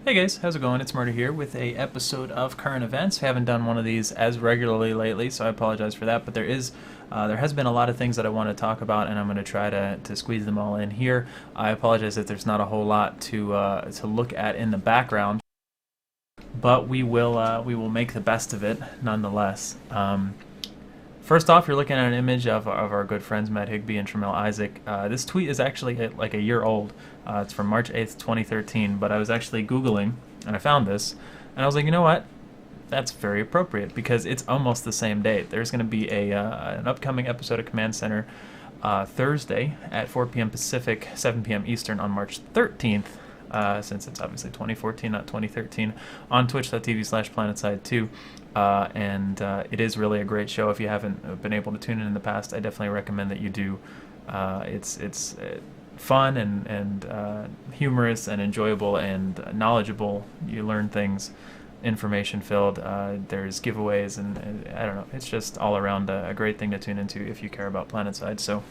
Hey guys, how's it going? ItZMuRdA here with a episode of Current Events. We haven't done one of these as regularly lately, so I apologize for that, but there has been a lot of things that I want to talk about, and I'm going to try to squeeze them all in here. I apologize that there's not a whole lot to look at in the background, but we will make the best of it nonetheless. First off, you're looking at an image of our good friends megaHigby and Tramel Isaac. This tweet is actually like a year old. It's from March 8th, 2013, but I was actually Googling, and I found this, and I was like, you know what? That's very appropriate, because it's almost the same date. There's going to be an upcoming episode of Command Center Thursday at 4 p.m. Pacific, 7 p.m. Eastern on March 13th, since it's obviously 2014, not 2013, on twitch.tv/PlanetSide2. And it is really a great show. If you haven't been able to tune in the past, I definitely recommend that you do. It's fun and humorous and enjoyable and knowledgeable. You learn things, information filled. There's giveaways and I don't know. It's just all around a great thing to tune into if you care about PlanetSide. So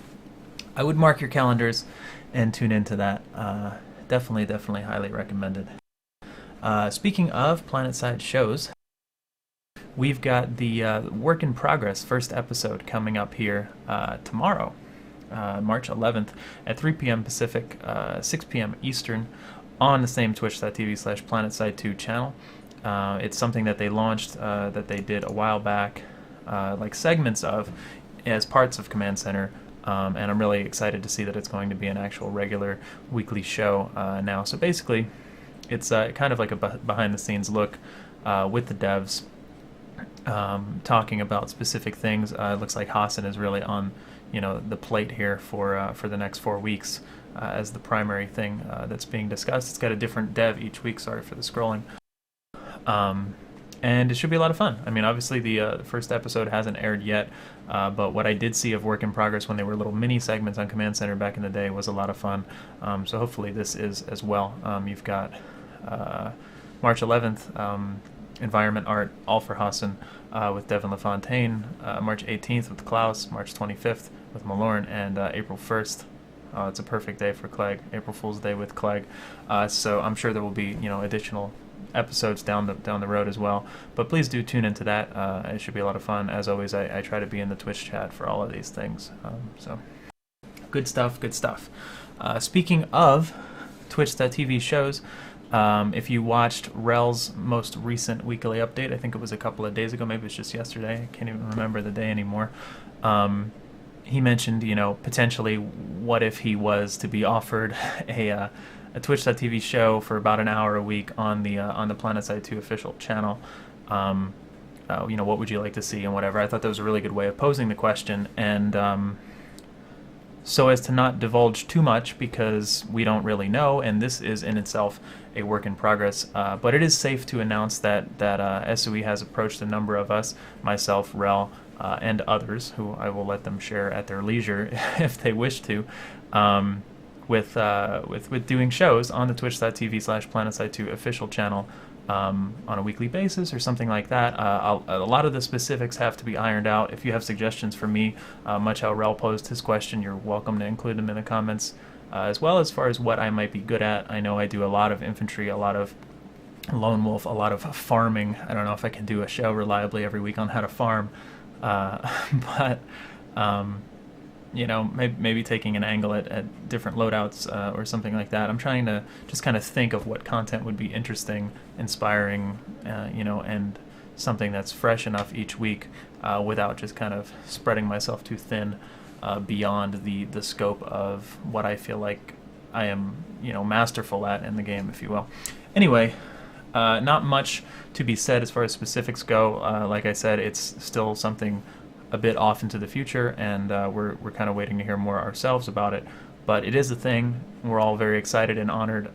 I would mark your calendars and tune into that. Definitely highly recommended. Speaking of PlanetSide shows, we've got the Work in Progress first episode coming up here tomorrow, March 11th at 3 p.m. Pacific, 6 p.m. Eastern on the same twitch.tv/PlanetSide2 channel. It's something that they launched, that they did a while back, like segments of, as parts of Command Center. And I'm really excited to see that it's going to be an actual regular weekly show now. So basically, it's kind of like a behind-the-scenes look with the devs, talking about specific things. It looks like Hassan is really on, the plate here for the next 4 weeks as the primary thing that's being discussed. It's got a different dev each week. Sorry for the scrolling. And it should be a lot of fun. I mean, obviously the first episode hasn't aired yet, but what I did see of Work in Progress when they were little mini segments on Command Center back in the day was a lot of fun. So hopefully this is as well. You've got March 11th, environment art, all for Hassan, with Devin LaFontaine, March 18th with Klaus, March 25th with Malorn, and April 1st. It's a perfect day for Clegg, April Fool's Day with Clegg. So I'm sure there will be, additional episodes down the road as well, but please do tune into that. It should be a lot of fun. As always, I try to be in the Twitch chat for all of these things, so good stuff. Speaking of twitch.tv shows, if you watched Rel's most recent weekly update, I think it was a couple of days ago, maybe it's just yesterday, I can't even remember the day anymore, he mentioned, potentially what if he was to be offered a Twitch.tv show for about an hour a week on the PlanetSide 2 official channel. What would you like to see and whatever. I thought that was a really good way of posing the question, and so as to not divulge too much, because we don't really know, and this is in itself a work in progress, but it is safe to announce that SOE has approached a number of us, myself, Rel, and others, who I will let them share at their leisure if they wish to, with doing shows on the twitch.tv/PlanetSide2 official channel on a weekly basis or something like that. A lot of the specifics have to be ironed out. If you have suggestions for me, much how Rel posed his question, you're welcome to include them in the comments, as well as far as what I might be good at. I know I do a lot of infantry, a lot of lone wolf, a lot of farming. I don't know if I can do a show reliably every week on how to farm, but maybe taking an angle at different loadouts or something like that. I'm trying to just kind of think of what content would be interesting, inspiring, and something that's fresh enough each week without just kind of spreading myself too thin beyond the scope of what I feel like I am, masterful at in the game, if you will. Anyway, not much to be said as far as specifics go. Like I said, it's still something a bit off into the future, and we're kind of waiting to hear more ourselves about it. But it is a thing. We're all very excited and honored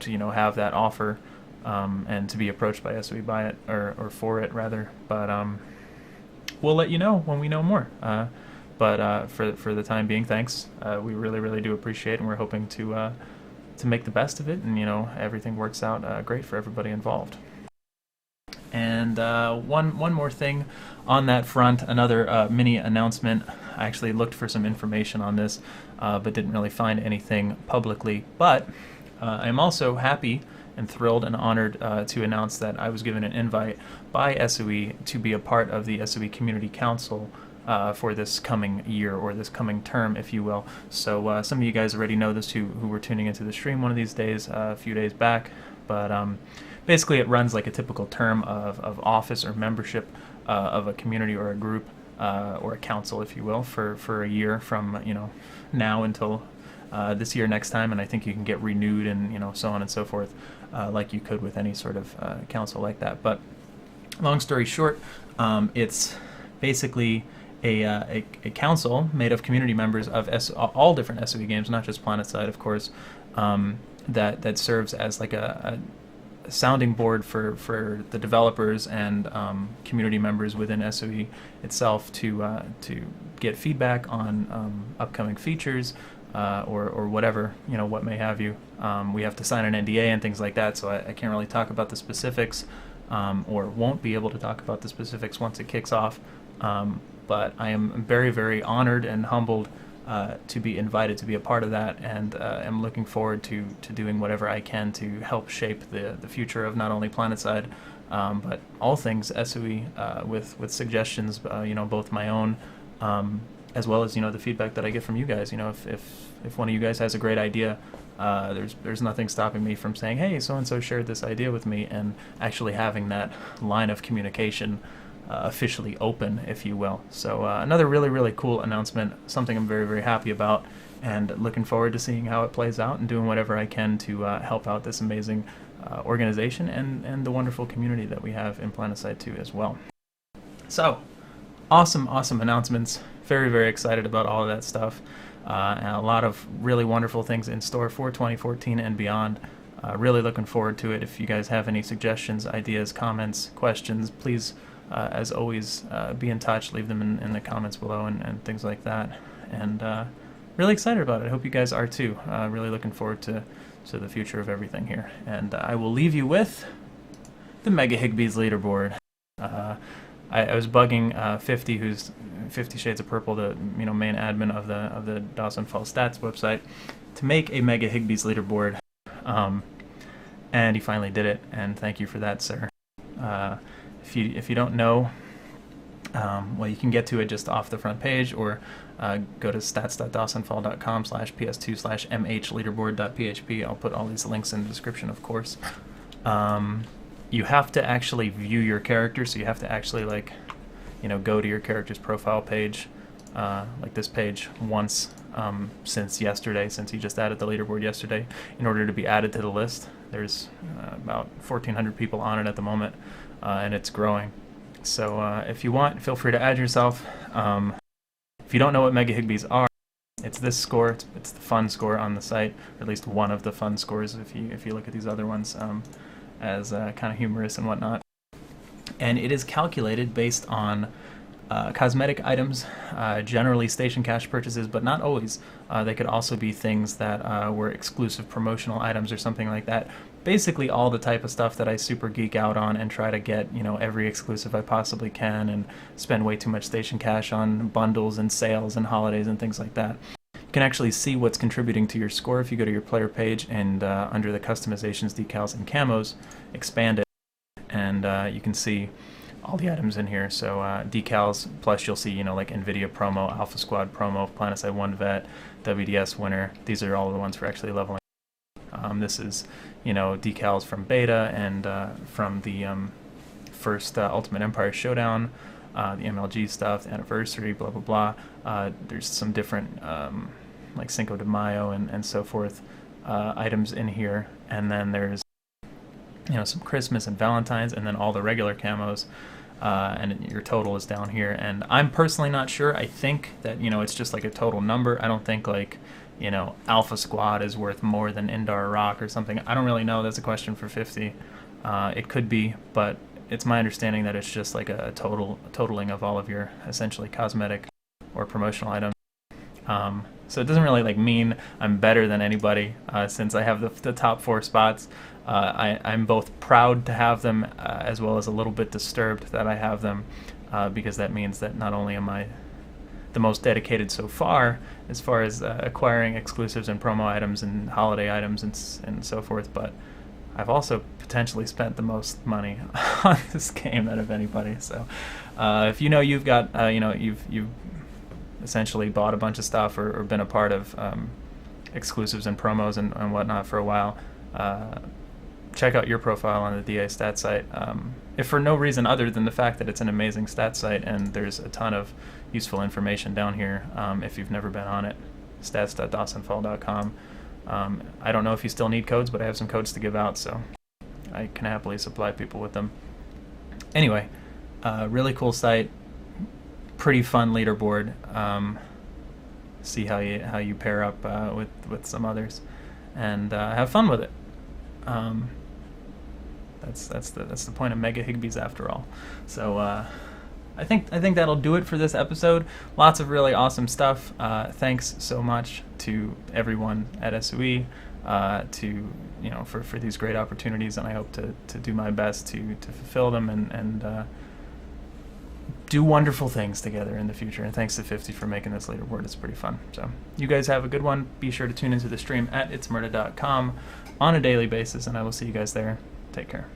to have that offer, and to be approached by SOE by it, or for it rather. But we'll let you know when we know more. But for the time being, thanks. We really do appreciate it, and we're hoping to make the best of it, and everything works out great for everybody involved. And one more thing on that front, another mini announcement. I actually looked for some information on this, but didn't really find anything publicly. But I'm also happy and thrilled and honored to announce that I was given an invite by SOE to be a part of the SOE Community Council for this coming year, or this coming term, if you will. So some of you guys already know this who were tuning into the stream one of these days, a few days back. But basically it runs like a typical term of office or membership of a community or a group or a council, if you will, for a year from now until this year next time. And I think you can get renewed and so on and so forth, like you could with any sort of council like that. But long story short, it's basically a council made of community members of all different SOE games, not just PlanetSide, of course, that serves as like a sounding board for the developers and community members within SOE itself to get feedback on upcoming features or whatever, what may have you. We have to sign an NDA and things like that, so I can't really talk about the specifics, or won't be able to talk about the specifics once it kicks off. But I am very, very honored and humbled to be invited to be a part of that, and am looking forward to doing whatever I can to help shape the future of not only PlanetSide, but all things SOE, with suggestions, both my own, as well as the feedback that I get from you guys. If one of you guys has a great idea, there's nothing stopping me from saying, hey, so and so shared this idea with me, and actually having that line of communication officially open, if you will. So another really, really cool announcement, something I'm very, very happy about, and looking forward to seeing how it plays out and doing whatever I can to help out this amazing organization and the wonderful community that we have in PlanetSide 2 as well. So awesome announcements. Very, very excited about all of that stuff, and a lot of really wonderful things in store for 2014 and beyond. Really looking forward to it. If you guys have any suggestions, ideas, comments, questions, please as always, be in touch, leave them in the comments below and things like that. And really excited about it. I hope you guys are too. Really looking forward to the future of everything here. And I will leave you with the megaHigbies leaderboard. I was bugging 50, who's 50 Shades of Purple, the main admin of the DasAnfall stats website, to make a megaHigbies leaderboard. And he finally did it, and thank you for that, sir. If you don't know, well, you can get to it just off the front page, or go to stats.dasanfall.com/ps2/mhleaderboard.php. I'll put all these links in the description, of course. You have to actually view your character, so you have to actually go to your character's profile page, like this page, once since yesterday, since you just added the leaderboard yesterday, in order to be added to the list. There's about 1,400 people on it at the moment. And it's growing. So if you want, feel free to add yourself. If you don't know what megaHigbies are, it's this score. It's the fun score on the site, or at least one of the fun scores if you look at these other ones as kind of humorous and whatnot. And it is calculated based on cosmetic items, generally station cash purchases, but not always. They could also be things that were exclusive promotional items or something like that. Basically all the type of stuff that I super geek out on and try to get every exclusive I possibly can, and spend way too much station cash on bundles and sales and holidays and things like that. You can actually see what's contributing to your score if you go to your player page and under the customizations, decals, and camos, expand it, and you can see all the items in here. So decals, plus you'll see like NVIDIA promo, Alpha Squad promo, PlanetSide 1 vet, WDS winner. These are all the ones for actually leveling. This is decals from beta and from the first Ultimate Empire Showdown, the MLG stuff, the anniversary, blah blah blah. There's some different like Cinco de Mayo and so forth items in here, and then there's some Christmas and Valentine's, and then all the regular camos, and your total is down here. And I'm personally not sure. I think that it's just like a total number. I don't think like Alpha Squad is worth more than Indar Rock or something. I don't really know. That's a question for 50. It could be, but it's my understanding that it's just like a totaling of all of your essentially cosmetic or promotional items. So it doesn't really mean I'm better than anybody, since I have the top 4 spots. I'm both proud to have them, as well as a little bit disturbed that I have them, because that means that not only am I the most dedicated so far as acquiring exclusives and promo items and holiday items and so forth, but I've also potentially spent the most money on this game out of anybody. So if you know you've got you've essentially bought a bunch of stuff or been a part of exclusives and promos and whatnot for a while, check out your profile on the DA stat site. If for no reason other than the fact that it's an amazing stat site and there's a ton of useful information down here, if you've never been on it, stats.DasAnfall.com. I don't know if you still need codes, but I have some codes to give out, so I can happily supply people with them. Anyway, really cool site, pretty fun leaderboard. See how you pair up with some others, and have fun with it. That's the point of megaHigbies after all. So I think that'll do it for this episode. Lots of really awesome stuff. Thanks so much to everyone at SOE for these great opportunities, and I hope to do my best to fulfill them and do wonderful things together in the future. And thanks to 50 for making this leaderboard. It's pretty fun. So you guys have a good one. Be sure to tune into the stream at ItZMuRdA.com on a daily basis, and I will see you guys there. Take care.